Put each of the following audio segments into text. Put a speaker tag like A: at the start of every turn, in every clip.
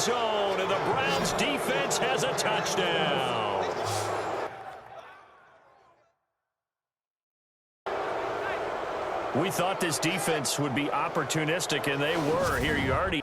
A: zone, and the Browns defense has a touchdown. We thought this defense would be opportunistic, and they were. Here you already...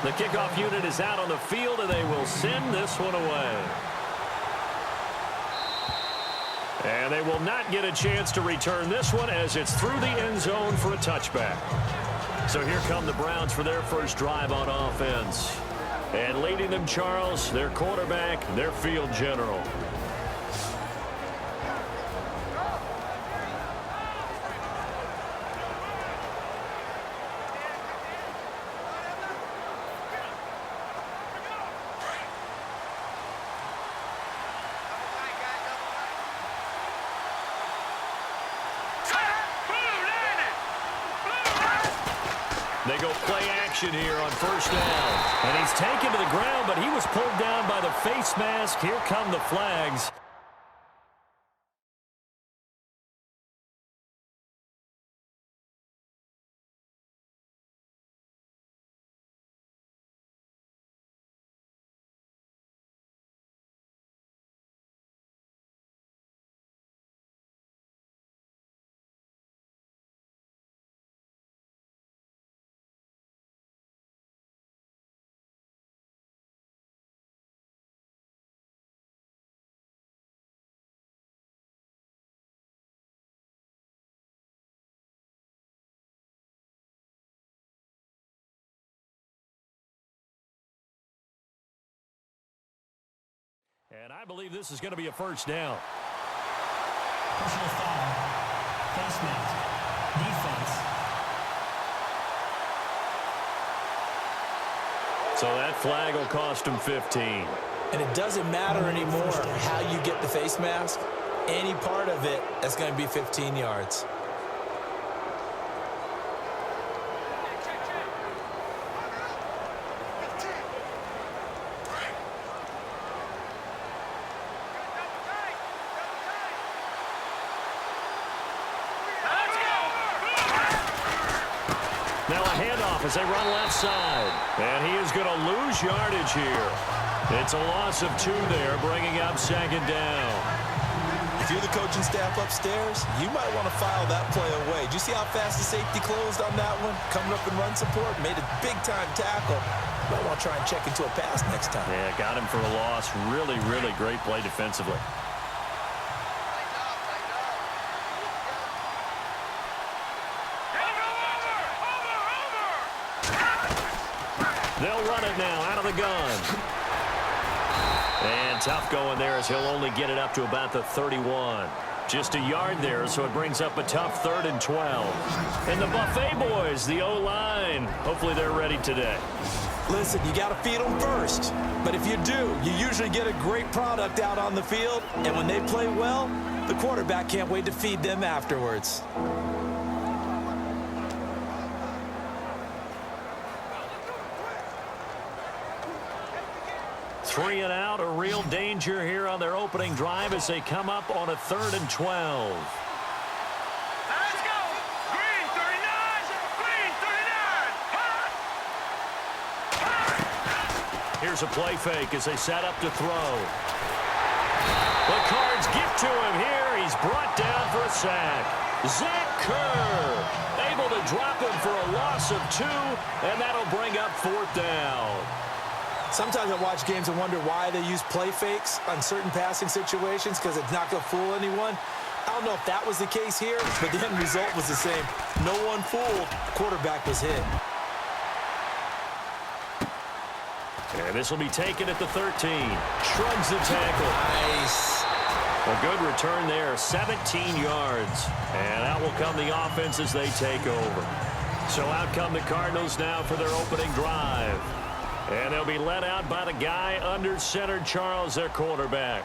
A: The kickoff unit is out on the field, and they will send this one away. And they will not get a chance to return this one as it's through the end zone for a touchback. So here come the Browns for their first drive on offense. And leading them, Charles, their quarterback, their field general. They go play action here on first down. And he's taken to the ground, but he was pulled down by the face mask. Here come the flags. And I believe this is going to be a first down.
B: Personal foul. Face mask. Defense.
A: So that flag will cost him 15.
C: And it doesn't matter anymore how you get the face mask. Any part of it, that's going to be 15 yards.
A: Now a handoff as they run left side. And he is going to lose yardage here. It's a loss of 2 there, bringing up second down.
C: If you're the coaching staff upstairs, you might want to file that play away. Did you see how fast the safety closed on that one? Coming up in run support, made a big-time tackle. Might want to try and check into a pass next time.
A: Yeah, got him for a loss. Really, really great play defensively. They'll run it now out of the gun. And tough going there as he'll only get it up to about the 31. Just a yard there, so it brings up a tough 3rd and 12. And the Buffet boys, the O-line, hopefully they're ready today.
C: Listen, you got to feed them first. But if you do, you usually get a great product out on the field. And when they play well, the quarterback can't wait to feed them afterwards.
A: 3 and out, a real danger here on their opening drive as they come up on a 3rd and 12.
D: Let's go! Green 39! Green 39!
A: Here's a play fake as they set up to throw. The Cards get to him here. He's brought down for a sack. Zach Kerr able to drop him for a loss of 2, and that'll bring up 4th down.
C: Sometimes I watch games and wonder why they use play fakes on certain passing situations because it's not going to fool anyone. I don't know if that was the case here, but the end result was the same. No one fooled. The quarterback was hit.
A: And this will be taken at the 13. Shrugs the tackle.
C: Nice.
A: A good return there, 17 yards. And out will will come the offense as they take over. So out come the Cardinals now for their opening drive. And they'll be led out by the guy under center, Charles, their quarterback.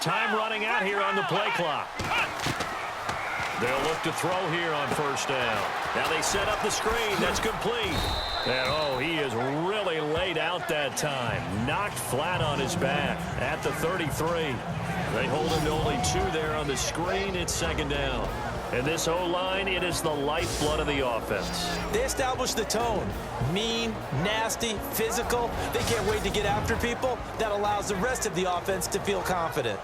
A: Time running out here on the play clock. They'll look to throw here on first down. Now they set up the screen. That's complete. And, oh, he is really laid out that time. Knocked flat on his back at the 33. They hold him to only 2 there on the screen. It's second down. And this O-line, it is the lifeblood of the offense.
C: They establish the tone. Mean, nasty, physical. They can't wait to get after people. That allows the rest of the offense to feel confident.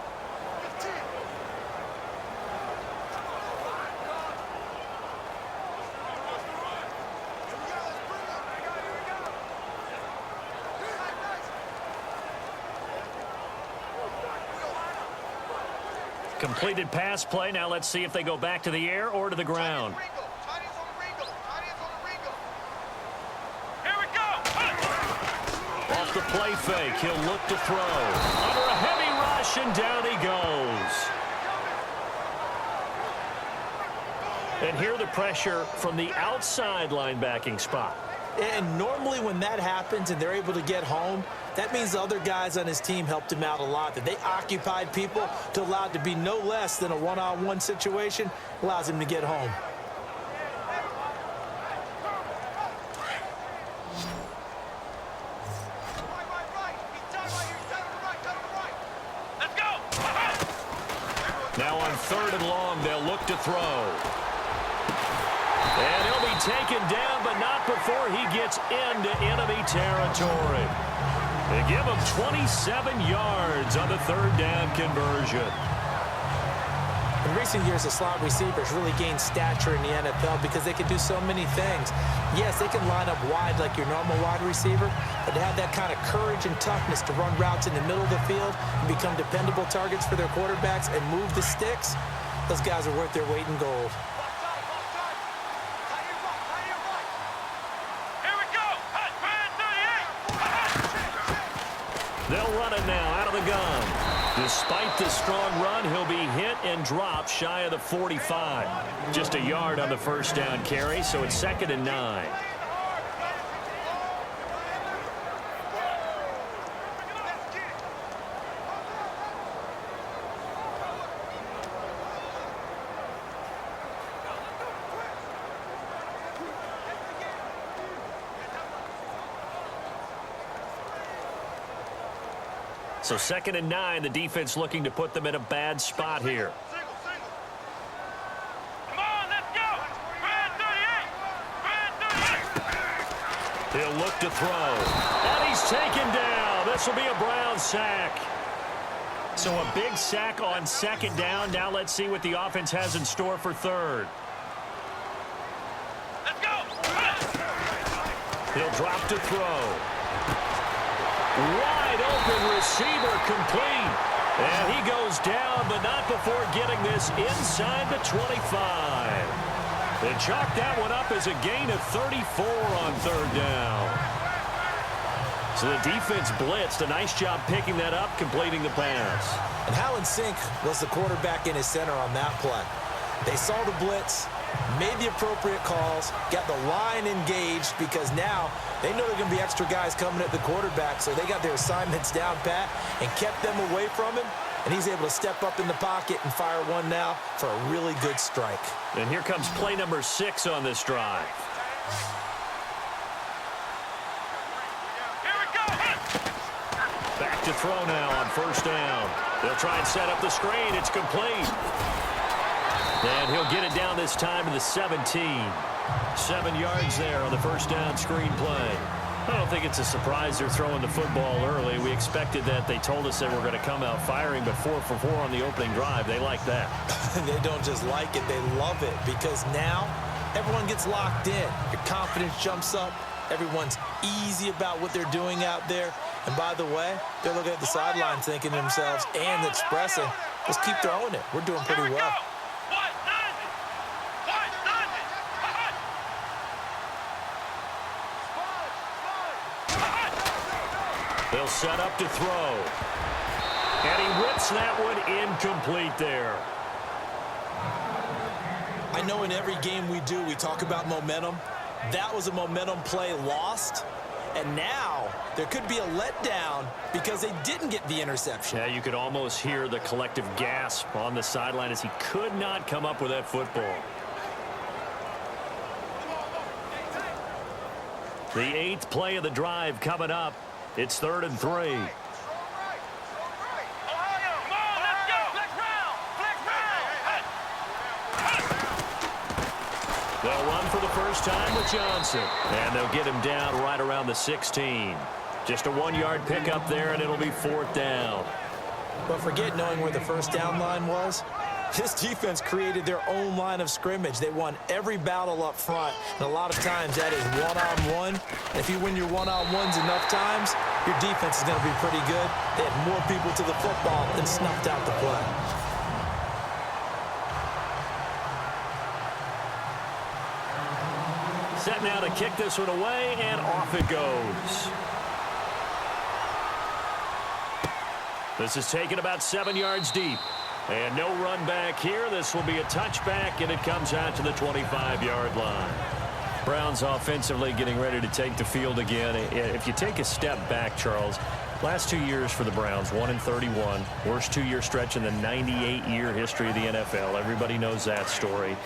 A: Completed pass play. Now let's see if they go back to the air or to the ground.
D: Here we go.
A: Off the play fake, he'll look to throw. Under a heavy rush, and down he goes. And here the pressure from the outside linebacking spot.
C: And normally when that happens and they're able to get home, that means the other guys on his team helped him out a lot. That they occupied people to allow it to be no less than a one-on-one situation allows him to get home.
D: Let's go.
A: Now on 3rd and long, they'll look to throw. And he'll be taken down, but not before he gets into enemy territory. They give him 27 yards on the 3rd down conversion.
C: In recent years, the slot receivers really gained stature in the NFL because they can do so many things. Yes, they can line up wide like your normal wide receiver, but to have that kind of courage and toughness to run routes in the middle of the field and become dependable targets for their quarterbacks and move the sticks, those guys are worth their weight in gold.
A: They'll run it now out of the gun. Despite the strong run, he'll be hit and dropped shy of the 45. Just a yard on the first down carry, so it's 2nd and 9. So 2nd and 9, the defense looking to put them in a bad spot here.
D: Come on, let's go. Brand 38.
A: He'll look to throw. And he's taken down. This will be a Brown sack. So a big sack on 2nd down. Now let's see what the offense has in store for 3rd.
D: Let's go.
A: He'll drop to throw. Wide open receiver complete. And he goes down, but not before getting this inside the 25. They chalk that one up as a gain of 34 on 3rd down. So the defense blitzed. A nice job picking that up, completing the pass.
C: And Howland Sink was the quarterback in his center on that play. They saw the blitz, made the appropriate calls, got the line engaged because now they know there are going to be extra guys coming at the quarterback, so they got their assignments down pat and kept them away from him, and he's able to step up in the pocket and fire one now for a really good strike.
A: And here comes play number 6 on this drive.
D: Here we go.
A: Back to throw now on 1st down. They'll try and set up the screen. It's complete. And he'll get it down this time to the 17. 7 yards there on the 1st down screen play. I don't think it's a surprise they're throwing the football early. We expected that. They told us they were going to come out firing, but 4 for 4 on the opening drive. They like that.
C: They don't just like it, they love it, because now everyone gets locked in. Your confidence jumps up. Everyone's easy about what they're doing out there. And by the way, they're looking at the sideline thinking to themselves and expressing, let's keep throwing it. We're doing pretty well.
A: They'll set up to throw. And he whips that one incomplete there.
C: I know in every game we do, we talk about momentum. That was a momentum play lost. And now there could be a letdown because they didn't get the interception.
A: Yeah, you could almost hear the collective gasp on the sideline as he could not come up with that football. The 8th play of the drive coming up. It's 3rd and 3. They'll run for the first time with Johnson. And they'll get him down right around the 16. Just a 1-yard pickup there, and it'll be 4th down.
C: But forget knowing where the first down line was. This defense created their own line of scrimmage. They won every battle up front, and a lot of times that is one-on-one. And if you win your one-on-ones enough times, your defense is going to be pretty good. They had more people to the football and snuffed out the play.
A: Set now to kick this one away, and off it goes. This is taken about 7 yards deep. And no run back here. This will be a touchback, and it comes out to the 25-yard line. Browns offensively getting ready to take the field again. If you take a step back, Charles, last 2 years for the Browns, 1-31. Worst 2-year stretch in the 98-year history of the NFL. Everybody knows that story.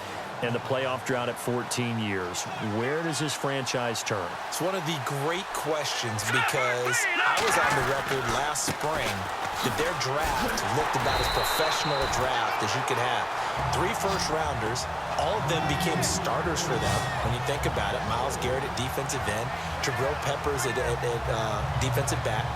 A: And the playoff drought at 14 years. Where does this franchise turn?
C: It's one of the great questions because I was on the record last spring that their draft looked about as professional a draft as you could have. 3 first-rounders, all of them became starters for them when you think about it. Myles Garrett at defensive end, Jabril Peppers at defensive back,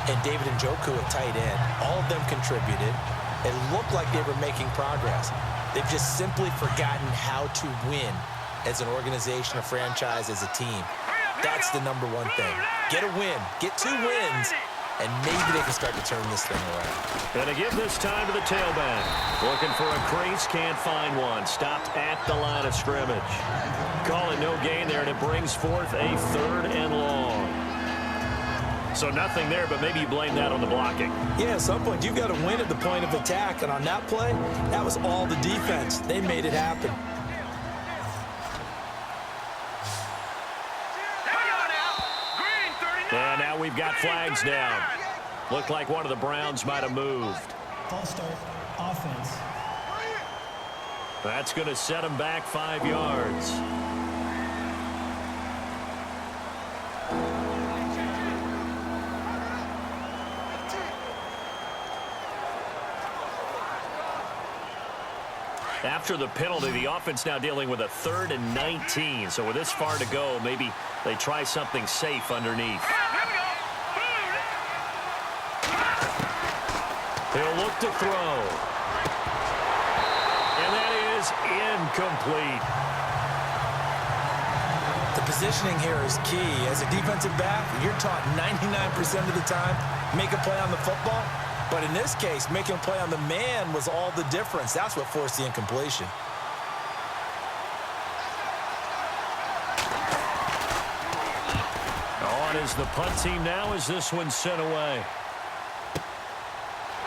C: and David Njoku at tight end. All of them contributed. It looked like they were making progress. They've just simply forgotten how to win as an organization, a franchise, as a team. That's the number one thing. Get a win. Get 2 wins, and maybe they can start to turn this thing around.
A: And to give this time to the tailback. Looking for a crease, can't find one. Stopped at the line of scrimmage. Call it no gain there, and it brings forth a 3rd and long. So nothing there, but maybe you blame that on the blocking.
C: Yeah, at some point, you've got to win at the point of attack. And on that play, that was all the defense. They made it happen.
A: And now we've got flags down. Looked like one of the Browns might have moved.
B: False start, offense.
A: That's going to set them back 5 yards. After the penalty, the offense now dealing with a 3rd and 19. So with this far to go, maybe they try something safe underneath. He'll look to throw. And that is incomplete.
C: The positioning here is key. As a defensive back, you're taught 99% of the time, make a play on the football. But in this case, making a play on the man was all the difference. That's what forced the incompletion.
A: On is the punt team now as this one's sent away.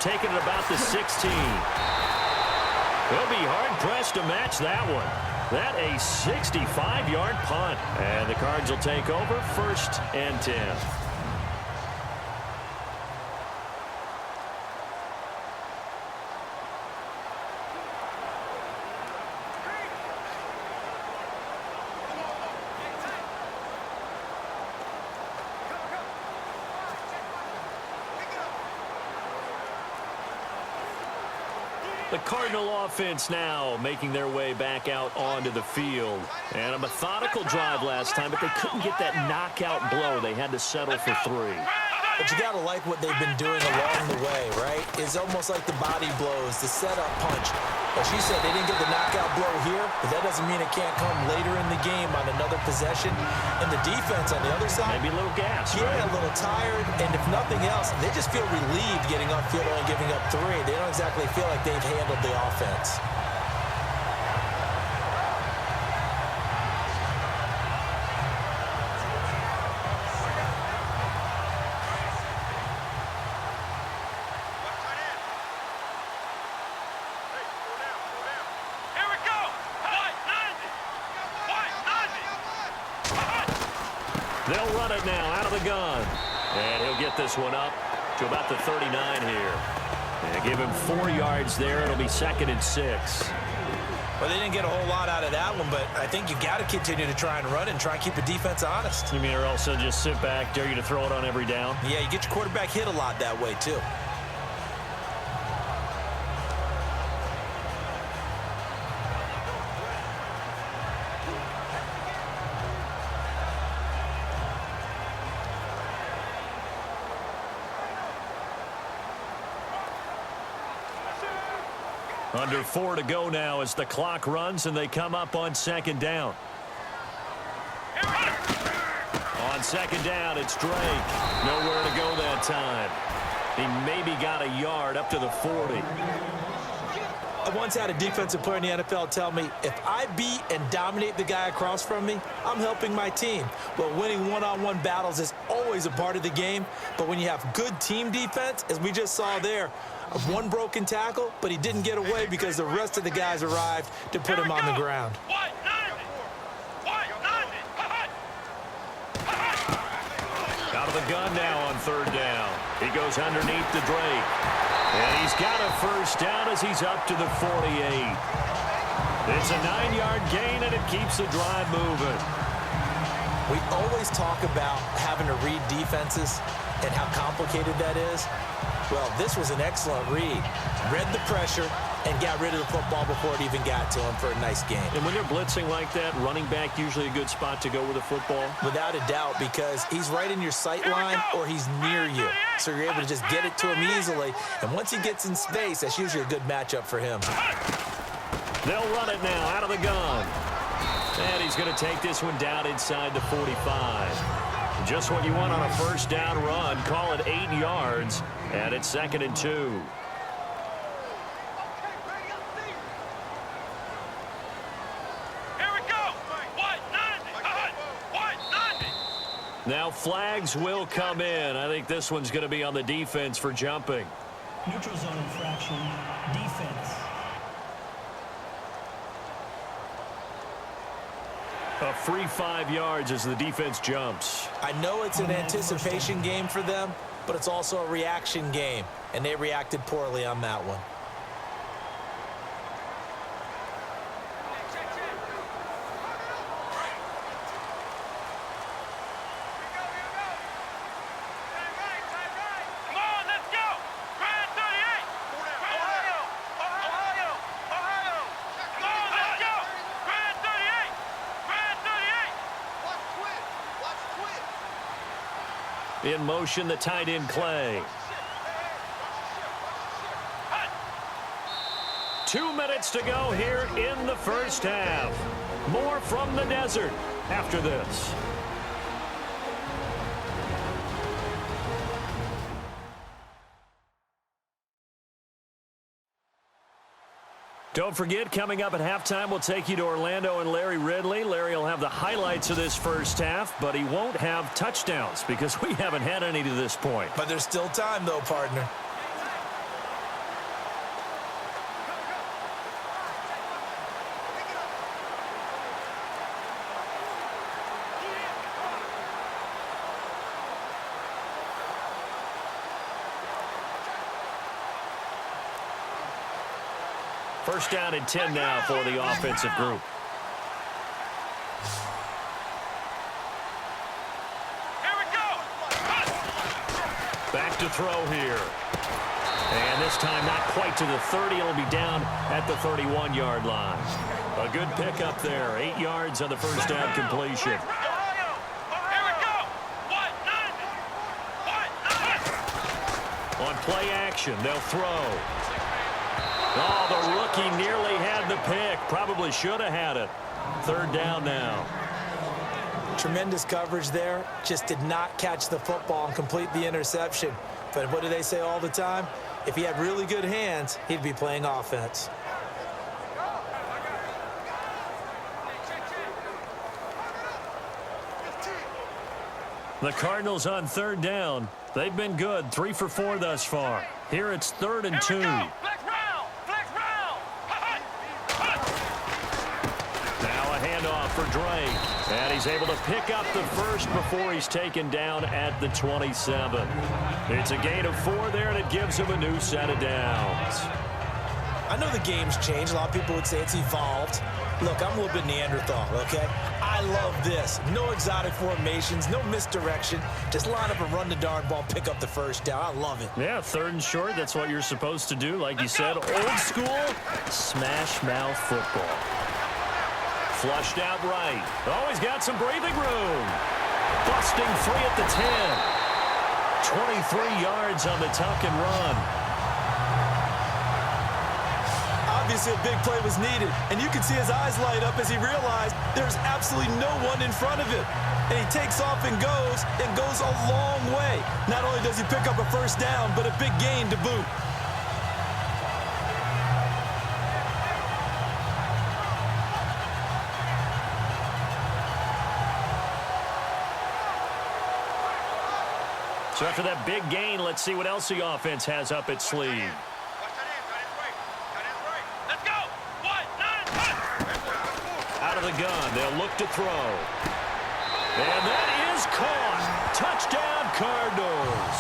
A: Taking it about the 16. They'll be hard-pressed to match that one. That a 65-yard punt. And the Cards will take over 1st and 10. The Cardinal offense now making their way back out onto the field. And a methodical drive last time, but they couldn't get that knockout blow. They had to settle for 3.
C: But you got to like what they've been doing along the way, right? It's almost like the body blows, the setup punch. As you said, they didn't get the knockout blow here, but that doesn't mean it can't come later in the game on another possession. And the defense on the other side,
A: Maybe a little gas,
C: yeah,
A: right?
C: a little tired. And if nothing else, they just feel relieved getting upfield and giving up 3. They don't exactly feel like they've handled the offense.
A: They'll run it now out of the gun. And he'll get this one up to about the 39 here. And give him 4 yards there. It'll be 2nd and 6.
C: Well, they didn't get a whole lot out of that one, but I think you got to continue to try and run and try and keep the defense honest.
A: You mean or also just sit back, dare you to throw it on every down?
C: Yeah, you get your quarterback hit a lot that way, too.
A: Under 4 to go now as the clock runs and they come up on 2nd down. On 2nd down, it's Drake. Nowhere to go that time. He maybe got a yard up to the 40.
C: I once had a defensive player in the NFL tell me, if I beat and dominate the guy across from me, I'm helping my team. Well, winning one-on-one battles is always a part of the game, but when you have good team defense, as we just saw there, one broken tackle, but he didn't get away because the rest of the guys arrived to put him on the ground.
A: Out of the gun now on 3rd down. He goes underneath to Drake. And he's got a 1st down as he's up to the 48. It's a 9-yard gain, and it keeps the drive moving.
C: We always talk about having to read defenses and how complicated that is. Well, this was an excellent read. Read the pressure and got rid of the football before it even got to him for a nice game.
A: And when they're blitzing like that, running back usually a good spot to go with the football?
C: Without a doubt, because he's right in your sight line or he's near you. So you're able to just get it to him easily. And once he gets in space, that's usually a good matchup for him.
A: They'll run it now out of the gun. And he's going to take this one down inside the 45. Just what you want on a 1st down run. Call it 8 yards. And it's 2nd and 2. Now flags will come in. I think this one's going to be on the defense for jumping.
B: Neutral zone infraction, defense.
A: A free 5 yards as the defense jumps.
C: I know it's an anticipation game for them, but it's also a reaction game, and they reacted poorly on that one.
A: In motion, the tight end Clay. 2 minutes to go here in the 1st half. More from the desert after this. Don't forget, coming up at halftime, we'll take you to Orlando and Larry Ridley. Larry will have the highlights of this 1st half, but he won't have touchdowns because we haven't had any to this point.
C: But there's still time, though, partner.
A: First down and 10 now for the offensive group.
D: Here we go.
A: Back to throw here. And this time not quite to the 30. It'll be down at the 31-yard line. A good pickup there. 8 yards on the first down completion. On play action, they'll throw. Oh, the rookie nearly had the pick. Probably should have had it. Third down now.
C: Tremendous coverage there. Just did not catch the football and complete the interception. But what do they say all the time? If he had really good hands, he'd be playing offense.
A: The Cardinals on third down. They've been good, 3 for 4 thus far. Here it's 3rd and 2. Now a handoff for Drake. And he's able to pick up the first before he's taken down at the 27. It's a gain of 4 there, and it gives him a new set of downs.
C: I know the game's changed. A lot of people would say it's evolved. Look, I'm a little bit Neanderthal, okay? I love this. No exotic formations, no misdirection. Just line up and run the darn ball, pick up the first down. I love it.
A: Yeah, 3rd and short, that's what you're supposed to do. Like you said, old school, smash mouth football. Flushed out right. Oh, he's got some breathing room. Busting free at the 10. 23 yards on the tuck and run.
C: Obviously, a big play was needed, and you can see his eyes light up as he realized there's absolutely no one in front of him. And he takes off and goes a long way. Not only does he pick up a first down, but a big gain to boot.
A: So after that big gain, let's see what else the offense has up its sleeve. Out of the gun, they'll look to throw. And that is caught. Touchdown, Cardinals.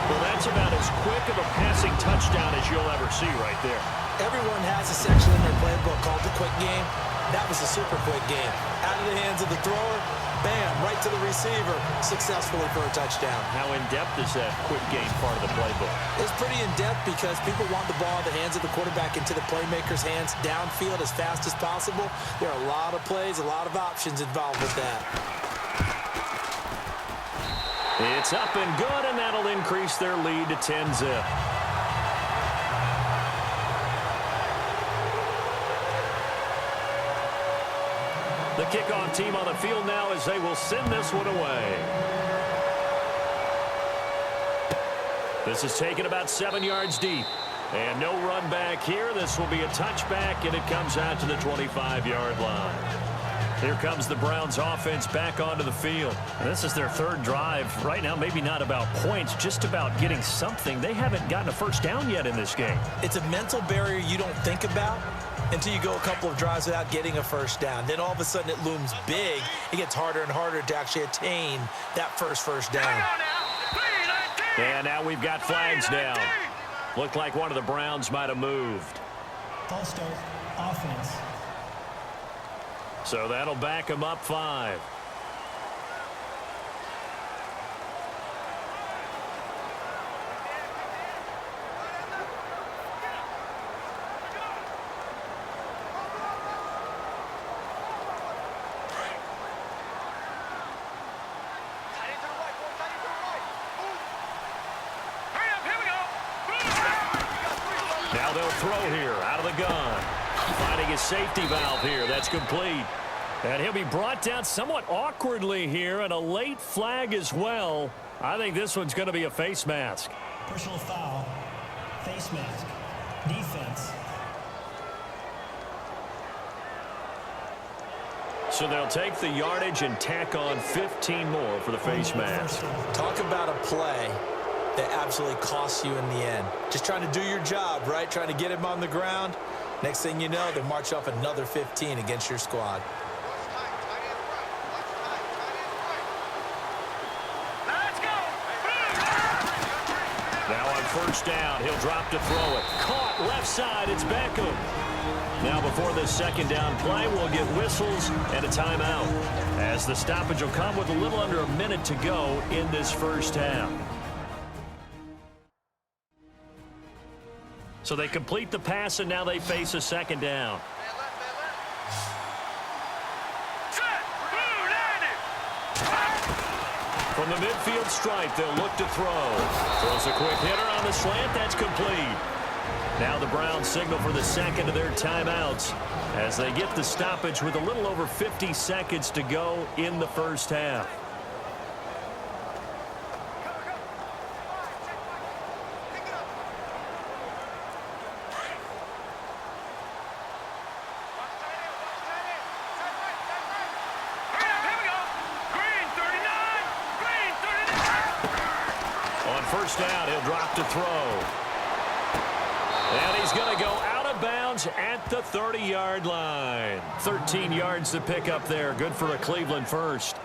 A: Well, that's about as quick of a passing touchdown as you'll ever see right there.
C: Everyone has a section in their playbook called the quick game. That was a super quick game. Out of the hands of the thrower, bam, right to the receiver, successfully for a touchdown.
A: How in-depth is that quick game part of the playbook?
C: It's pretty in-depth because people want the ball in the hands of the quarterback into the playmaker's hands downfield as fast as possible. There are a lot of plays, a lot of options involved with that.
A: It's up and good, and that'll increase their lead to 10-zip. The kickoff team on the field now as they will send this one away. This is taken about 7 yards deep. And no run back here. This will be a touchback, and it comes out to the 25-yard line. Here comes the Browns offense back onto the field. And this is their 3rd drive. Right now, maybe not about points, just about getting something. They haven't gotten a first down yet in this game.
C: It's a mental barrier you don't think about until you go a couple of drives without getting a first down. Then all of a sudden it looms big. It gets harder and harder to actually attain that first down.
A: And now we've got flags down. Looked like one of the Browns might have moved.
B: False start, offense.
A: So that'll back them up 5. Now they'll throw here out of the gun. Finding his safety valve here. That's complete. And he'll be brought down somewhat awkwardly here, and a late flag as well. I think this one's going to be a face mask.
B: Personal foul. Face mask. Defense.
A: So they'll take the yardage and tack on 15 more for the face mask.
C: Talk about a play that absolutely costs you in the end. Just trying to do your job, right? Trying to get him on the ground. Next thing you know, they march off another 15 against your squad.
A: Now on first down, he'll drop to throw it. Caught left side, it's Beckham. Now before this second down play, we'll get whistles and a timeout, as the stoppage will come with a little under a minute to go in this first half. So they complete the pass, and now they face a second down. From the midfield stripe, they'll look to throw. Throws a quick hitter on the slant. That's complete. Now the Browns signal for the second of their timeouts as they get the stoppage with a little over 50 seconds to go in the first half. First down, he'll drop to throw. And he's going to go out of bounds at the 30-yard line. 13 yards to pick up there. Good for a Cleveland first.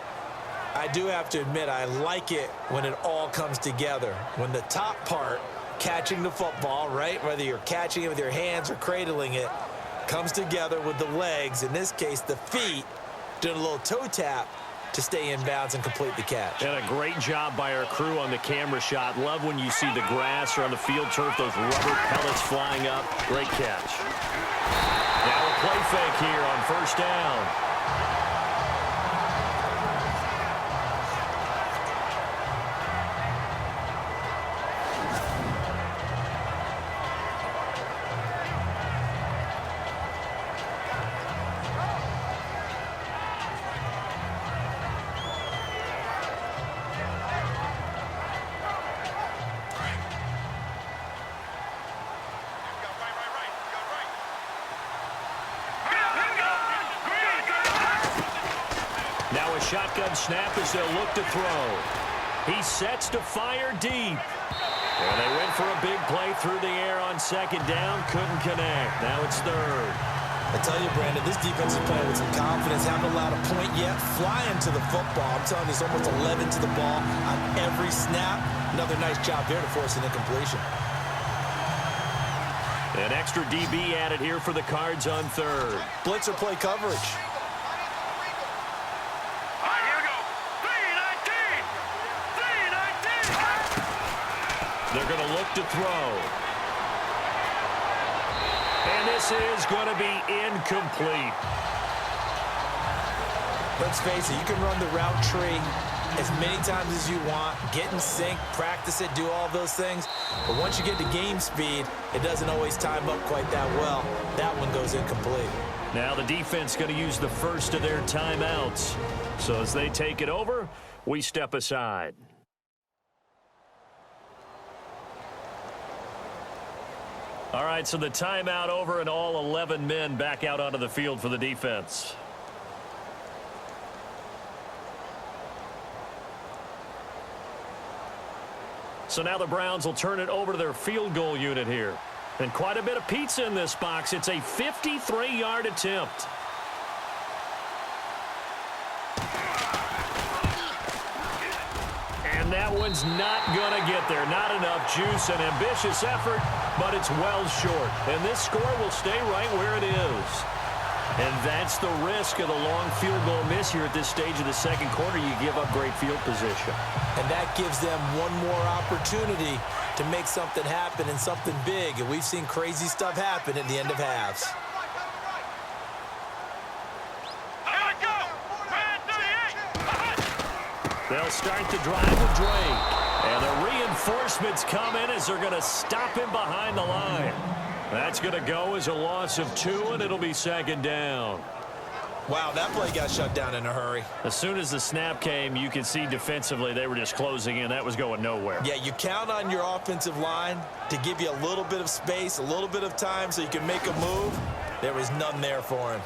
C: I do have to admit, I like it when it all comes together. When the top part, catching the football, right, whether you're catching it with your hands or cradling it, comes together with the legs, in this case the feet, doing a little toe tap to stay in bounds and complete the catch.
A: And a great job by our crew on the camera shot. Love when you see the grass or on the field turf, those rubber pellets flying up. Great catch. Now a play fake here on first down. Now a shotgun snap as they'll look to throw. He sets to fire deep. And they went for a big play through the air on second down. Couldn't connect. Now it's third.
C: I tell you, Brandon, this defense is playing with some confidence. Haven't allowed a point yet. Flying to the football. I'm telling you, it's almost 11 to the ball on every snap. Another nice job there to force an incompletion.
A: An extra DB added here for the Cards on third.
C: Blitzer play coverage.
A: They're going to look to throw. And this is going to be incomplete.
C: Let's face it, you can run the route tree as many times as you want, get in sync, practice it, do all those things. But once you get to game speed, it doesn't always time up quite that well. That one goes incomplete.
A: Now the defense going to use the first of their timeouts. So as they take it over, we step aside. All right, so the timeout over and all 11 men back out onto the field for the defense. So now the Browns will turn it over to their field goal unit here. And quite a bit of pizza in this box. It's a 53-yard attempt. And that one's not going to get there. Not enough juice. An ambitious effort, but it's well short. And this score will stay right where it is. And that's the risk of the long field goal miss here at this stage of the second quarter. You give up great field position.
C: And that gives them one more opportunity to make something happen and something big. And we've seen crazy stuff happen at the end of halves.
A: They'll start the drive with Drake. And the reinforcements come in as they're going to stop him behind the line. That's going to go as a loss of 2, and it'll be second down.
C: Wow, that play got shut down in a hurry.
A: As soon as the snap came, you could see defensively they were just closing in. That was going nowhere.
C: Yeah, you count on your offensive line to give you a little bit of space, a little bit of time so you can make a move. There was none there for him.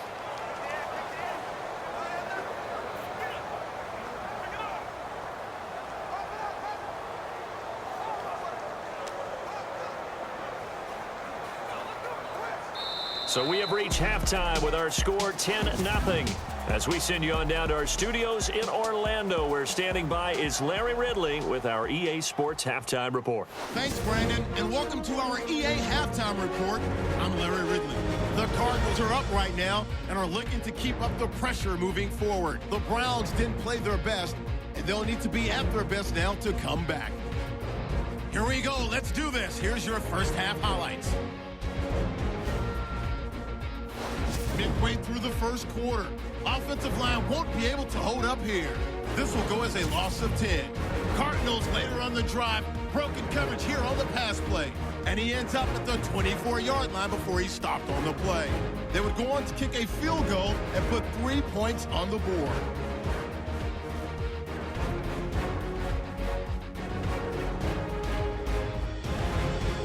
A: So we have reached halftime with our score 10-0. As we send you on down to our studios in Orlando, where standing by is Larry Ridley with our EA Sports Halftime Report.
E: Thanks, Brandon, and welcome to our EA Halftime Report. I'm Larry Ridley. The Cardinals are up right now and are looking to keep up the pressure moving forward. The Browns didn't play their best, and they'll need to be at their best now to come back. Here we go. Let's do this. Here's your first half highlights. Midway through the first quarter, offensive line won't be able to hold up here. This will go as a loss of 10. Cardinals later on the drive, broken coverage here on the pass play. And he ends up at the 24-yard line before he stopped on the play. They would go on to kick a field goal and put 3 points on the board.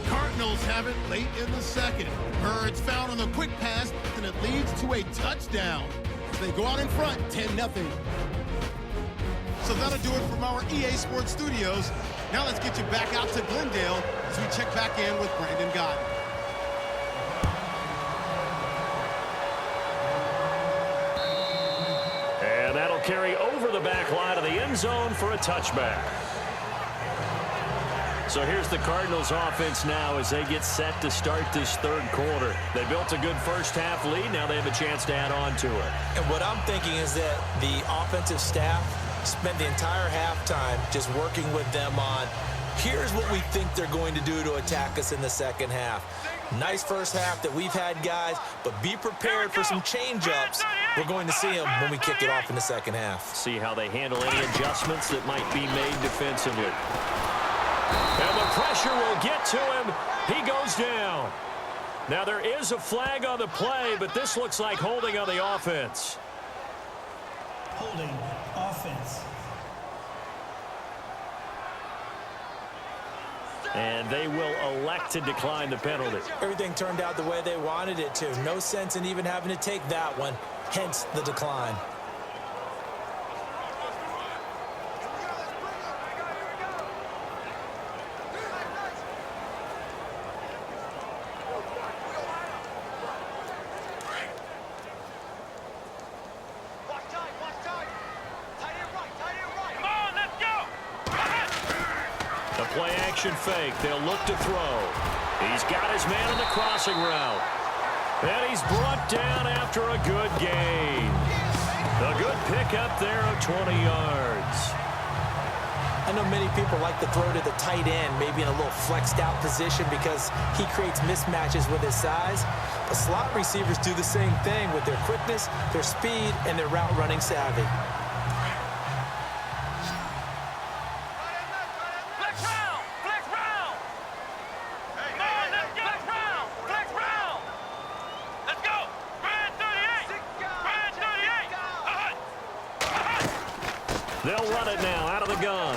E: Cardinals have it late in the second. Birds found on the quick pass, and it leads to a touchdown. They go out in front, 10-0. So that'll do it from our EA Sports Studios. Now let's get you back out to Glendale as we check back in with Brandon Godden.
A: And that'll carry over the back line of the end zone for a touchback. So here's the Cardinals offense now as they get set to start this third quarter. They built a good first half lead. Now they have a chance to add on to it.
C: And what I'm thinking is that the offensive staff spent the entire halftime just working with them on, here's what we think they're going to do to attack us in the second half. Nice first half that we've had, guys, but be prepared for some change-ups. We're going to see them when we kick it off in the second half.
A: See how they handle any adjustments that might be made defensively. And the pressure will get to him. He goes down. Now there is a flag on the play, but this looks like holding on the offense.
B: Holding offense.
A: And they will elect to decline the penalty.
C: Everything turned out the way they wanted it to. No sense in even having to take that one, hence the decline.
A: Fake. They'll look to throw. He's got his man on the crossing route. And he's brought down after a good gain. A good pickup there of 20 yards.
C: I know many people like to throw to the tight end, maybe in a little flexed out position because he creates mismatches with his size. But slot receivers do the same thing with their quickness, their speed, and their route running savvy.
A: They'll run it now out of the gun.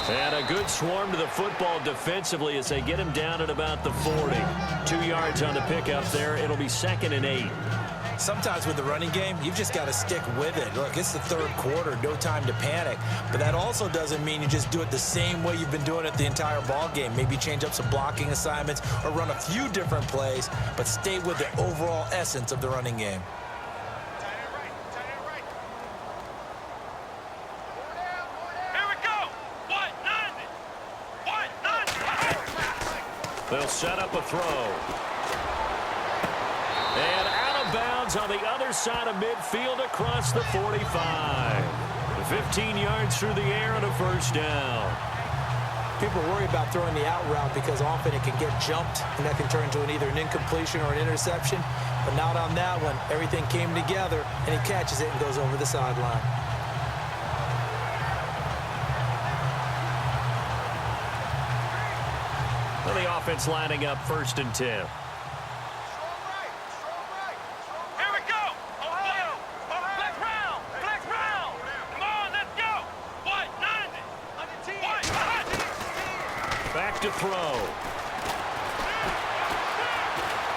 A: And a good swarm to the football defensively as they get him down at about the 40. 2 yards on the pickup there. It'll be 2nd and 8.
C: Sometimes with the running game, you've just got to stick with it. Look, it's the third quarter, no time to panic. But that also doesn't mean you just do it the same way you've been doing it the entire ball game. Maybe change up some blocking assignments or run a few different plays, but stay with the overall essence of the running game.
A: They'll set up a throw. And out of bounds on the other side of midfield across the 45. 15 yards through the air and a first down.
C: People worry about throwing the out route because often it can get jumped, and that can turn into either an incompletion or an interception. But not on that one. Everything came together, and he catches it and goes over the sideline.
A: Well, the offense lining up 1st and 10.
D: Here we go. Ohio. Flex round. Flex round. Come on, let's go. What? 90. What?
A: Back to throw.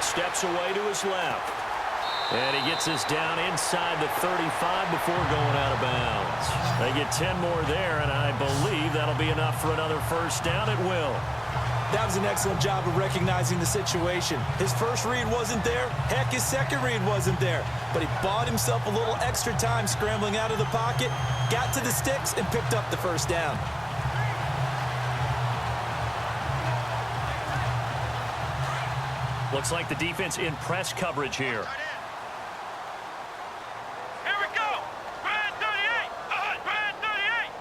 A: Steps away to his left. And he gets us down inside the 35 before going out of bounds. They get 10 more there, and I believe that'll be enough for another first down. It will.
C: That was an excellent job of recognizing the situation. His first read wasn't there. Heck, his second read wasn't there. But he bought himself a little extra time scrambling out of the pocket, got to the sticks, and picked up the first down.
A: Looks like the defense in press coverage here.
D: Here we go. Brand 38. Brand 38.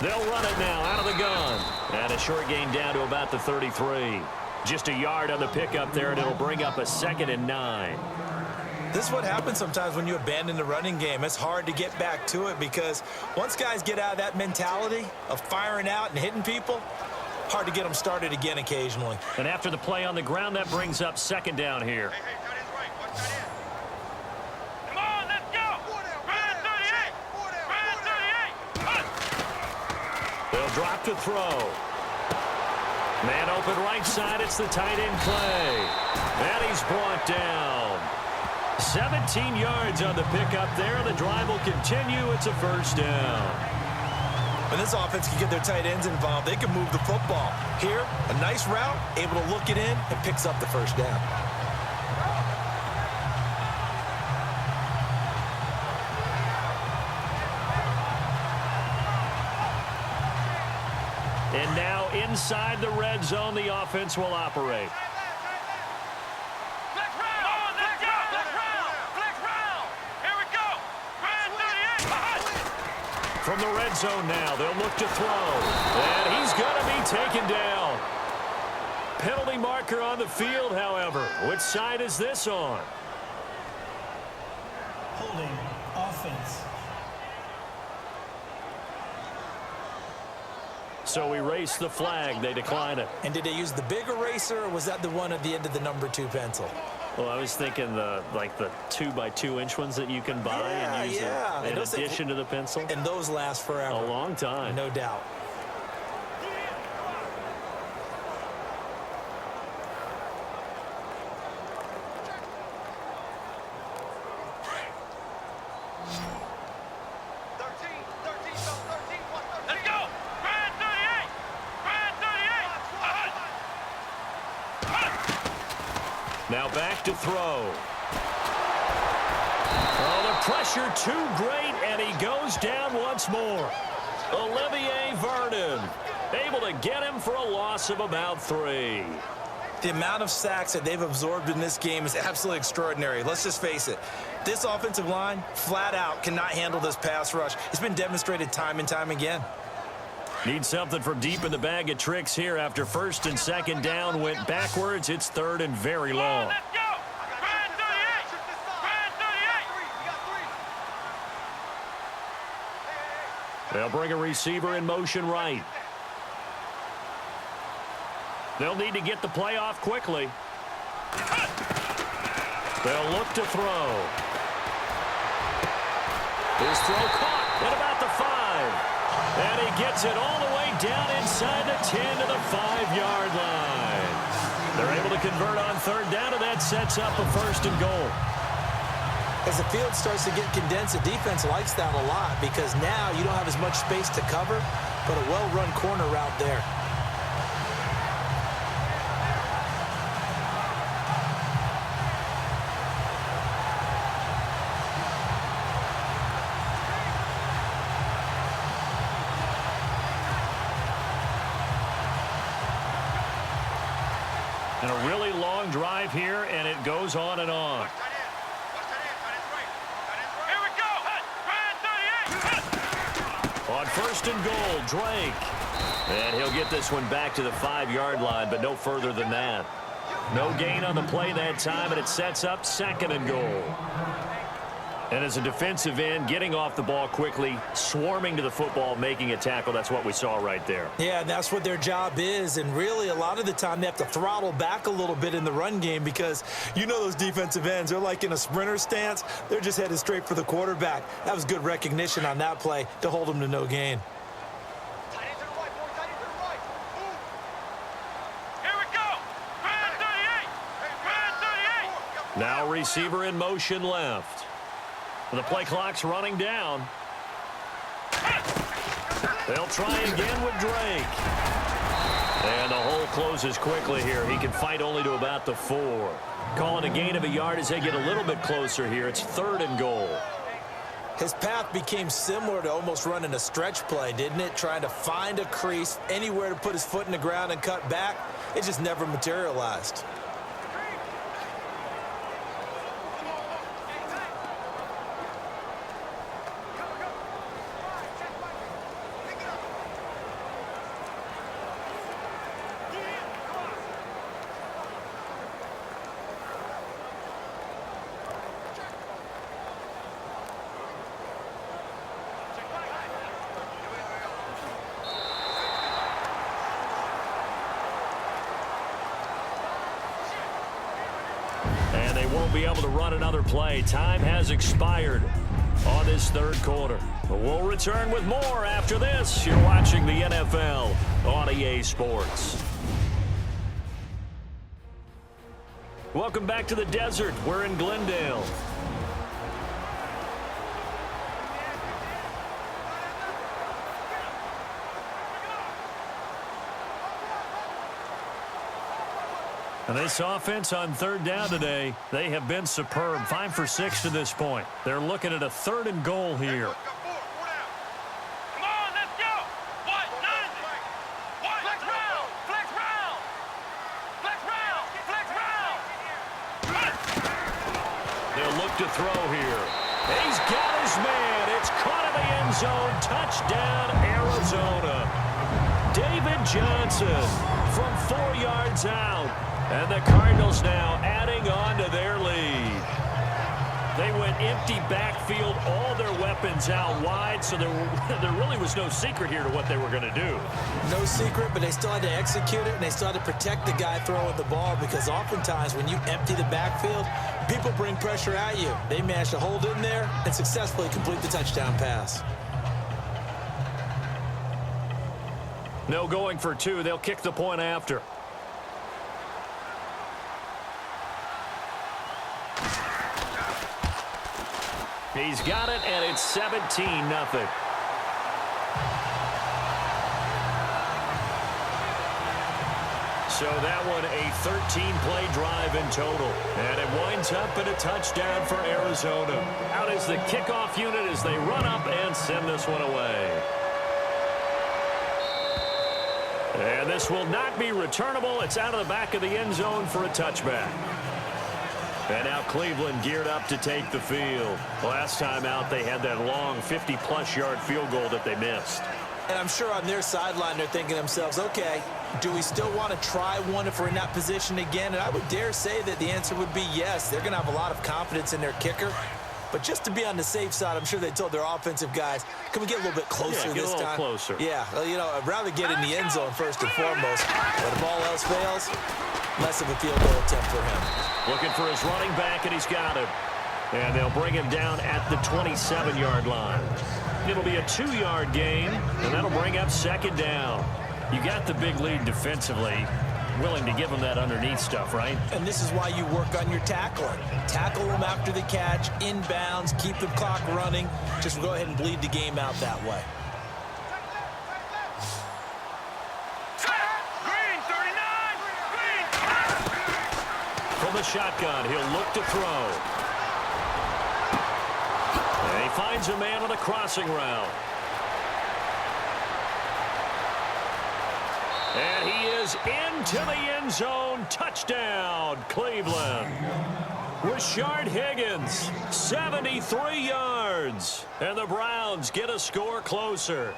A: They'll run it now out of the gun. And a short gain down to about the 33. Just a yard on the pickup there, and it'll bring up a 2nd and 9.
C: This is what happens sometimes when you abandon the running game. It's hard to get back to it because once guys get out of that mentality of firing out and hitting people, hard to get them started again occasionally.
A: And after the play on the ground, that brings up 2nd down here.
D: Hey, tight end's right. Watch tight end. Come on, let's go. Ryan 38. Ryan 38.
A: They'll drop to throw. Man open right side. It's the tight end play. And he's brought down. 17 yards on the pickup there. The drive will continue. It's a 1st down.
C: When this offense can get their tight ends involved, they can move the football. Here, a nice route, able to look it in, and picks up the 1st down.
A: And now inside the red zone, the offense will operate.
D: Flex round. Let's go. Flex round. Flex round. Here we go. Ryan 38.
A: From the red zone now, they'll look to throw. And he's going to be taken down. Penalty marker on the field, however. Which side is this on?
B: Holding offense.
A: So erase the flag. They decline it.
C: And did they use the big eraser, or was that the one at the end of the number 2 pencil?
A: Well, I was thinking the 2x2-inch ones that you can buy and use in addition to the pencil.
C: And those last forever.
A: A long time.
C: No doubt.
D: Let's go. Ryan 38. Ryan 38.
A: Now back to throw. Oh, the pressure too great, and he goes down once more. Olivier Vernon able to get him for a loss of about 3.
C: The amount of sacks that they've absorbed in this game is absolutely extraordinary. Let's just face it. This offensive line, flat out, cannot handle this pass rush. It's been demonstrated time and time again.
A: Need something from deep in the bag of tricks here after 1st and 2nd down went backwards. It's 3rd and very long.
D: Let's go. Ryan 38. Ryan 38.
A: They'll bring a receiver in motion right. They'll need to get the play off quickly. They'll look to throw. His throw caught at about the 5. And he gets it all the way down inside the 10 to the 5-yard line. They're able to convert on 3rd down, and that sets up a 1st and goal.
C: As the field starts to get condensed, the defense likes that a lot because now you don't have as much space to cover, but a well-run corner route there.
A: And a really long drive here, and it goes on and on.
D: Watch tight end. Watch tight end. Tight end's right. Tight end's right. Here we go. Ryan 38.
A: On 1st and goal, Drake. And he'll get this one back to the 5-yard line, but no further than that. No gain on the play that time, and it sets up 2nd and goal. And as a defensive end, getting off the ball quickly, swarming to the football, making a tackle, that's what we saw right there.
C: Yeah, and that's what their job is. And really, a lot of the time, they have to throttle back a little bit in the run game because you know those defensive ends, they're like in a sprinter stance. They're just headed straight for the quarterback. That was good recognition on that play to hold them to no gain.
D: Tight end to the right, boy. Tight end to the right. Move. Here we go. Ryan 38. Ryan 38.
A: Now receiver in motion left. The play clock's running down. They'll try again with Drake. And the hole closes quickly here. He can fight only to about the 4. Calling a gain of a yard as they get a little bit closer here. It's 3rd and goal.
C: His path became similar to almost running a stretch play, didn't it? Trying to find a crease, anywhere to put his foot in the ground and cut back. It just never materialized.
A: won't be able to run another play. Time has expired on this third quarter. But we'll return with more after this. You're watching the NFL on EA Sports. Welcome back to the desert. We're in Glendale. And this offense on third down today, they have been superb. 5 for 6 to this point. They're looking at a 3rd and goal here.
D: Come on, let's go. What? 90. What? Flex round. Flex round. Flex round. Flex round.
A: They'll look to throw here. He's got his man. It's caught in the end zone. Touchdown, Arizona. David Johnson from 4 yards out. And the Cardinals now adding on to their lead. They went empty backfield, all their weapons out wide, so there really was no secret here to what they were going to do.
C: No secret, but they still had to execute it, and they still had to protect the guy throwing the ball, because oftentimes when you empty the backfield, people bring pressure at you. They managed to hold in there and successfully complete the touchdown pass.
A: No going for 2. They'll kick the point after. He's got it, and it's 17-0. So that one a 13-play drive in total. And it winds up in a touchdown for Arizona. Out is the kickoff unit as they run up and send this one away. And this will not be returnable. It's out of the back of the end zone for a touchback. And now Cleveland geared up to take the field. Last time out, they had that long 50-plus yard field goal that they missed.
C: And I'm sure on their sideline, they're thinking to themselves, okay, do we still want to try one if we're in that position again? And I would dare say that the answer would be yes. They're going to have a lot of confidence in their kicker. But just to be on the safe side, I'm sure they told their offensive guys, can we get a little bit closer this time?
A: Closer.
C: Yeah, well, you know, I'd rather get in the end zone first and foremost. But if all else fails, less of a field goal attempt for him.
A: Looking for his running back, and he's got him. And they'll bring him down at the 27-yard line. It'll be a 2-yard gain, and that'll bring up second down. You got the big lead defensively. Willing to give them that underneath stuff, right?
C: And this is why you work on your tackling. Tackle them after the catch, inbounds, keep the clock running. Just go ahead and bleed the game out that way.
D: Green, 39. Green.
A: From the shotgun, he'll look to throw. And he finds a man on a crossing route. And he is into the end zone. Touchdown, Cleveland. Rashard Higgins, 73 yards. And the Browns get a score closer.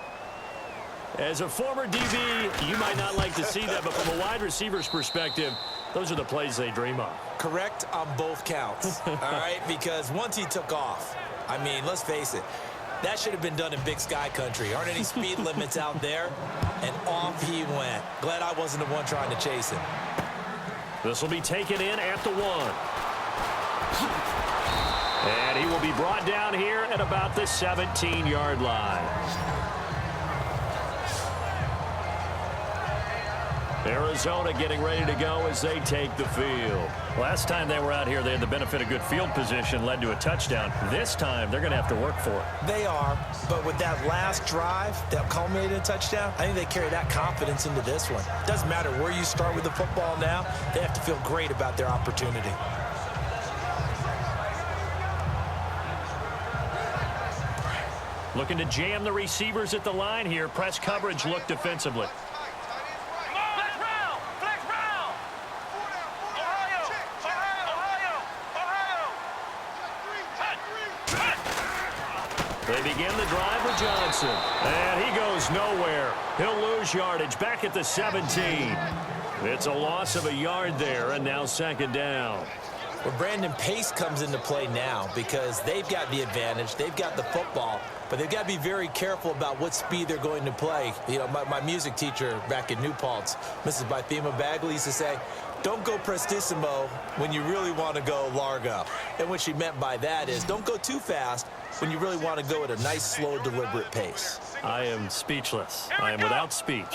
A: As a former DB, you might not like to see that, but from a wide receiver's perspective, those are the plays they dream of.
C: Correct on both counts, all right? Because once he took off, I mean, let's face it, that should have been done in Big Sky country. Aren't any speed limits out there? And off he went. Glad I wasn't the one trying to chase him.
A: This will be taken in at the 1. And he will be brought down here at about the 17-yard line. Arizona getting ready to go as they take the field. Last time they were out here, they had the benefit of good field position, led to a touchdown. This time, they're going to have to work for it.
C: They are, but with that last drive that culminated in a touchdown, I think they carry that confidence into this one. Doesn't matter where you start with the football now, they have to feel great about their opportunity.
A: Looking to jam the receivers at the line here. Press coverage look defensively. They begin the drive with Johnson. And he goes nowhere. He'll lose yardage back at the 17. It's a loss of a yard there, and now second down.
C: Well, Brandon, pace comes into play now because they've got the advantage. They've got the football, but they've got to be very careful about what speed they're going to play. You know, my music teacher back in New Paltz, Mrs. Bythema Bagley, used to say, don't go prestissimo when you really want to go largo. And what she meant by that is don't go too fast when you really want to go at a nice, slow, deliberate pace.
A: I am speechless. I am without speech.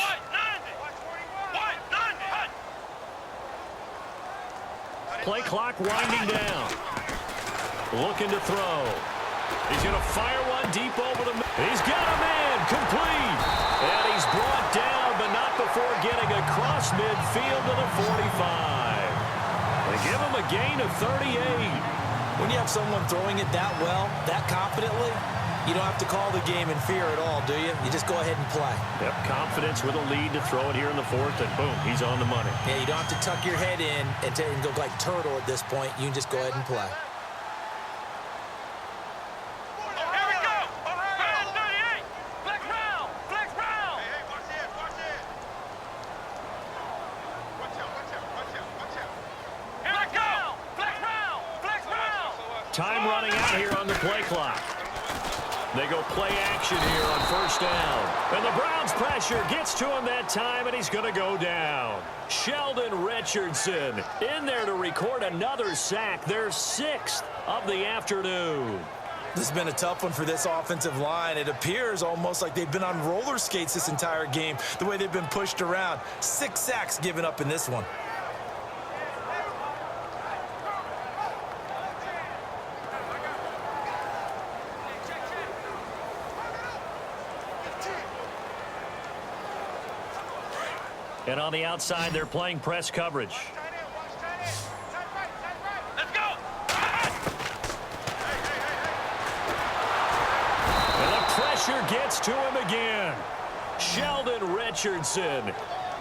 A: Play clock winding down. Looking to throw. He's going to fire one deep over the middle. He's got a man complete. And he's brought down, but not before getting across midfield to the 45. They give him a gain of 38.
C: When you have someone throwing it that well, that confidently, you don't have to call the game in fear at all, do you? You just go ahead and play.
A: Yep, confidence with a lead to throw it here in the fourth, and boom, he's on the money.
C: Yeah, you don't have to tuck your head in and go like turtle at this point. You can just go ahead and play.
D: Here we go! Round 38! Flex round! Flex round! Hey, watch it, watch it! Watch out, watch out, watch out, watch out! Here we go! Flex round! Flex round!
A: Time running out here on the play clock. They go play action here on first down. And the Browns pressure gets to him that time, and he's going to go down. Sheldon Richardson in there to record another sack, their 6th of the afternoon.
C: This has been a tough one for this offensive line. It appears almost like they've been on roller skates this entire game, the way they've been pushed around. 6 sacks given up in this one.
A: And on the outside, they're playing press coverage.
D: Let's go!
A: And the pressure gets to him again. Sheldon Richardson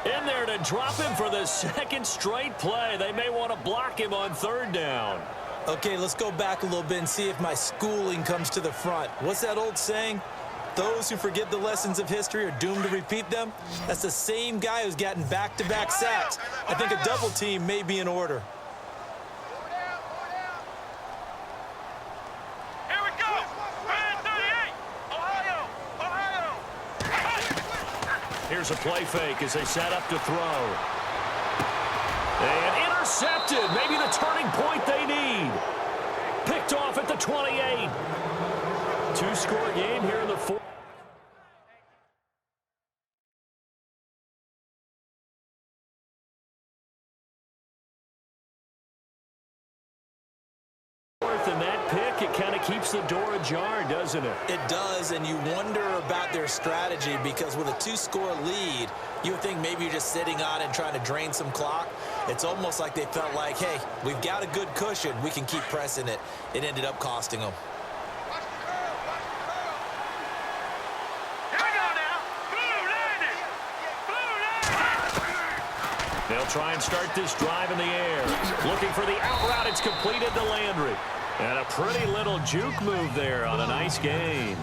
A: in there to drop him for the 2nd straight play. They may want to block him on 3rd down.
C: Okay, let's go back a little bit and see if my schooling comes to the front. What's that old saying? Those who forget the lessons of history are doomed to repeat them. That's the same guy who's gotten back-to-back sacks. I think a double team may be in order.
D: Here we go! Round 38! Ohio! Ohio!
A: Here's a play fake as they set up to throw. And intercepted. Maybe the turning point they need. Picked off at the 28. 2-score game here in the 4th. And that pick, it kind of keeps the door ajar, doesn't it?
C: It does, and you wonder about their strategy because with a 2-score lead, you would think maybe you're just sitting on it and trying to drain some clock. It's almost like they felt like, hey, we've got a good cushion. We can keep pressing it. It ended up costing them.
A: They'll try and start this drive in the air. Looking for the out route. It's completed to Landry. And a pretty little juke move there on a nice game.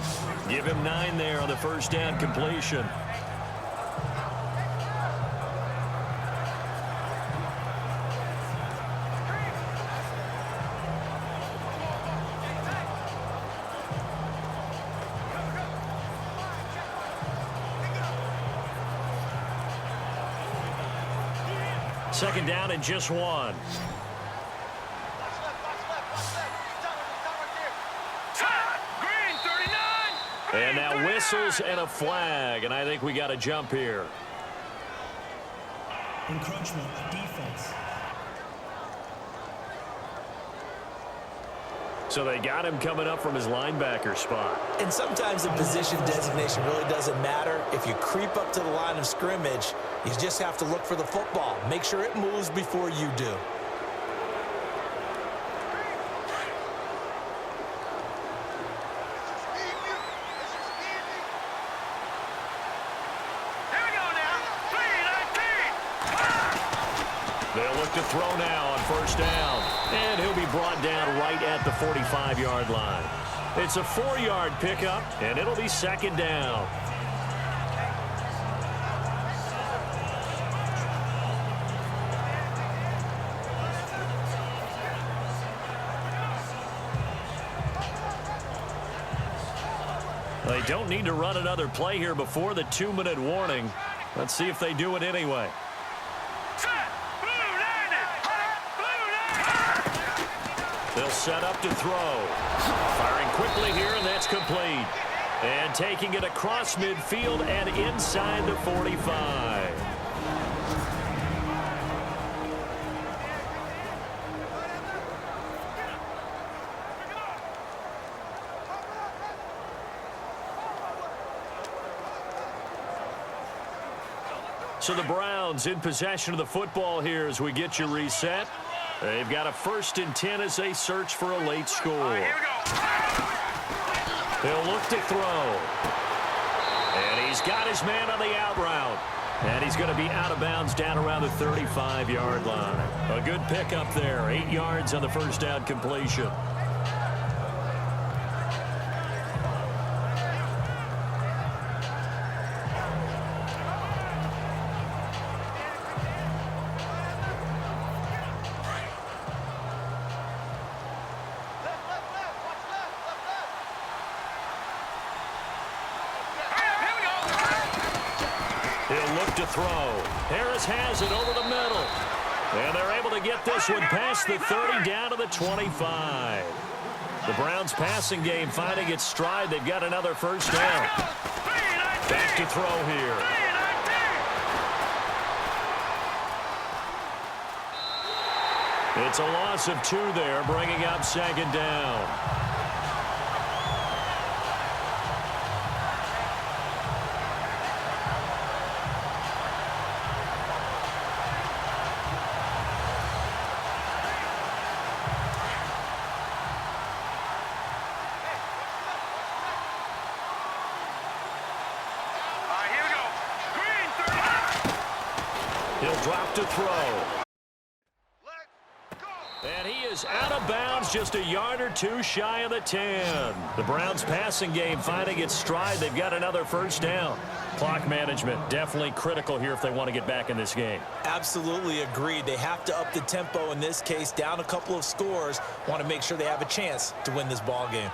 A: Give him 9 there on the first down completion. Second down and just 1. And now whistles and a flag, and I think we got a jump here.
B: Encroachment, defense.
C: So they got him coming up from his linebacker spot. And sometimes the position designation really doesn't matter. If you creep up to the line of scrimmage, you just have to look for the football. Make sure it moves before you do. They'll look to throw now on first down. And he'll be brought down right at the 45-yard line. It's a 4-yard pickup, and it'll be second down. They don't need to run another play here before the 2-minute warning. Let's see if they do it anyway.
D: Blue 90!
A: They'll set up to throw. Firing quickly here, and that's complete. And taking it across midfield and inside the 45. So the Browns in possession of the football here as we get you reset. They've got a 1st and 10 as they search for a late score. He'll look to throw. And he's got his man on the out route. And he's going to be out of bounds down around the 35-yard line. A good pickup there. 8 yards on the first down completion. He'll look to throw. Harris has it over the middle. And they're able to get this one past the 30 down to the 25. The Browns passing game finding its stride. They've got another first down. Back to throw here. It's a loss of 2 there, bringing up 2nd down. He'll drop to throw. And he is out of bounds, just a yard or 2 shy of the 10. The Browns passing game finding its stride. They've got another first down. Clock management definitely critical here if they want to get back in this game.
C: Absolutely agreed. They have to up the tempo in this case, down a couple of scores. Want to make sure they have a chance to win this ball game.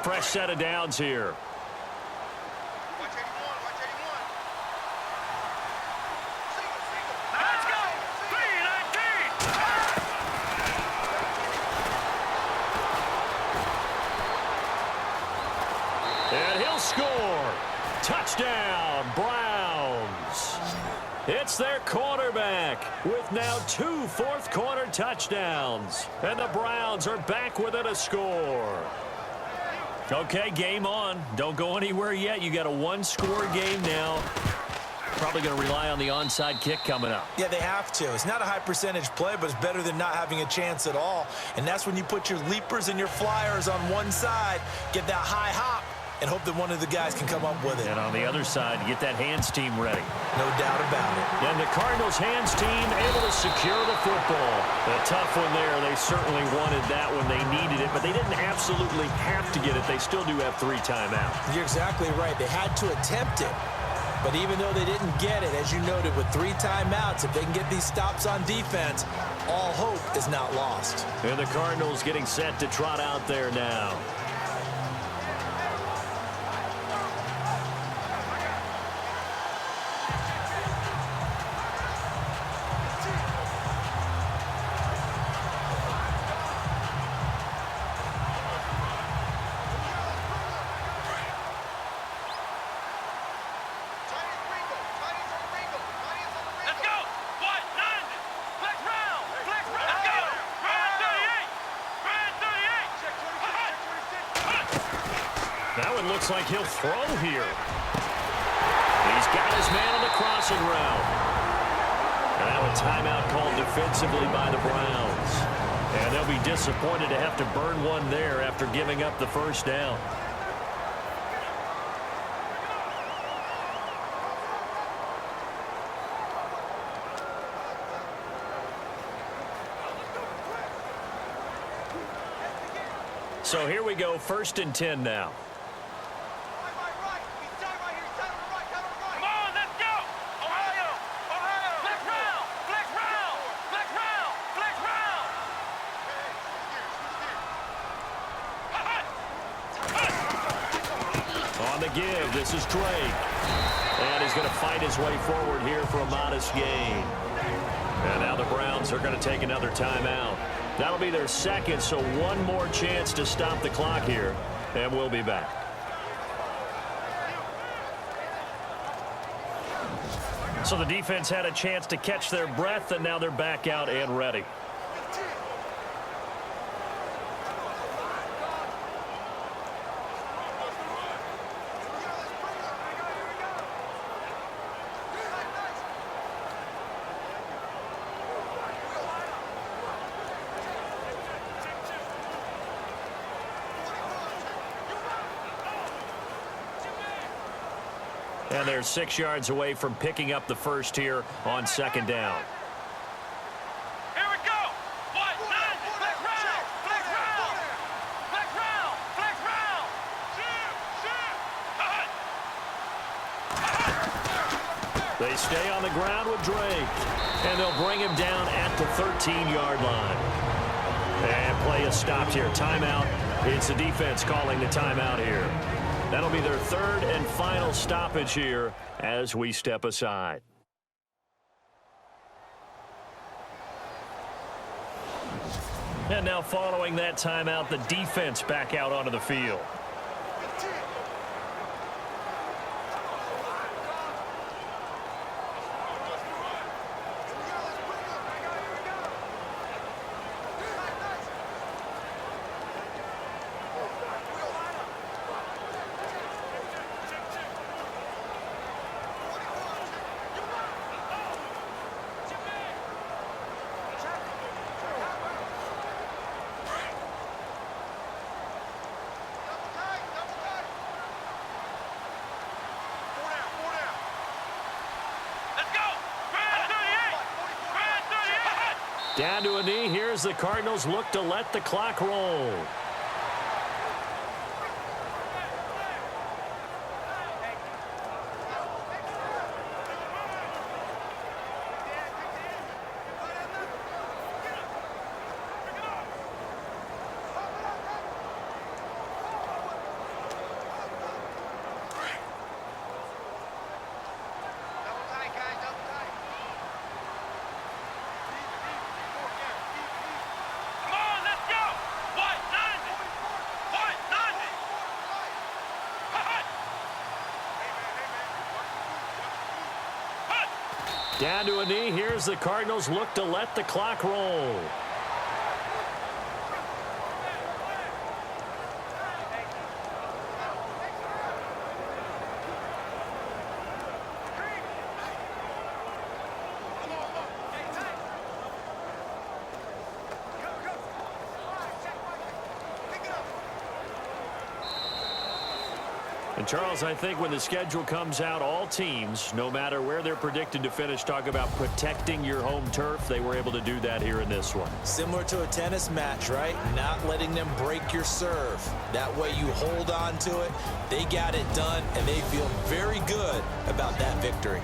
A: Fresh set of downs here.
D: Let's go! 319!
A: And he'll score. Touchdown, Browns. It's their quarterback with now 2 fourth-quarter touchdowns. And the Browns are back within a score. Okay, game on. Don't go anywhere yet. You got a 1-score game now. Probably going to rely on the onside kick coming up.
C: Yeah, they have to. It's not a high-percentage play, but it's better than not having a chance at all. And that's when you put your leapers and your flyers on one side, get that high hop, and hope that one of the guys can come up with it.
A: And on the other side, get that hands team ready.
C: No doubt about it.
A: And the Cardinals hands team able to secure the football. A tough one there. They certainly wanted that when they needed it, but they didn't absolutely have to get it. They still do have 3 timeouts.
C: You're exactly right. They had to attempt it. But even though they didn't get it, as you noted, with 3 timeouts, if they can get these stops on defense, all hope is not lost.
A: And the Cardinals getting set to trot out there now.
D: Let's go! What? 90! Flex round! Flex round! Let's go! Ryan 38! Ryan 38!
A: That one looks like he'll throw here. He's got his man on the crossing route. And now a timeout called defensively by the Browns. And they'll be disappointed to have to burn one there after giving up the first down. So here we go, 1st and 10 now.
D: Come on, let's go! Ohio! Ohio! Flex round! Flex round! Flex round! Flex round!
A: to give. This is Drake. And he's going to fight his way forward here for a modest gain. And now the Browns are going to take another timeout. That'll be their second, so one more chance to stop the clock here. And we'll be back. So the defense had a chance to catch their breath, and now they're back out and ready. And they're 6 yards away from picking up the first here on second down.
D: Here we go. What? Nine. Flex round. Flex round. Flex round. Flex round. Shoot. Shoot.
A: They stay on the ground with Drake. And they'll bring him down at the 13-yard line. And play is stopped here. Timeout. It's the defense calling the timeout here. That'll be their third and final stoppage here as we step aside. And now following that timeout, the defense back out onto the field. Down to a knee. Here's the Cardinals look to let the clock roll. Down to a knee. Here's the Cardinals look to let the clock roll. And Charles, I think when the schedule comes out, all teams, no matter where they're predicted to finish, talk about protecting your home turf. They were able to do that here in this one.
C: Similar to a tennis match, right? Not letting them break your serve. That way you hold on to it. They got it done, and they feel very good about that victory.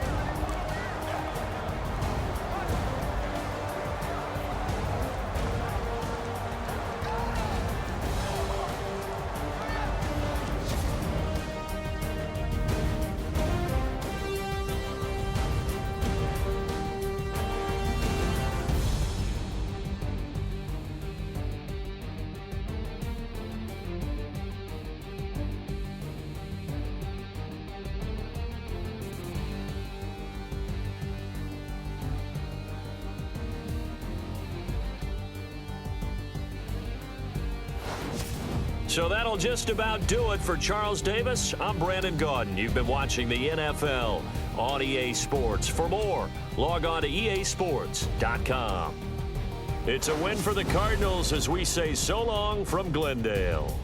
A: So that'll just about do it for Charles Davis. I'm Brandon Gaudin. You've been watching the NFL on EA Sports. For more, log on to easports.com. It's a win for the Cardinals as we say so long from Glendale.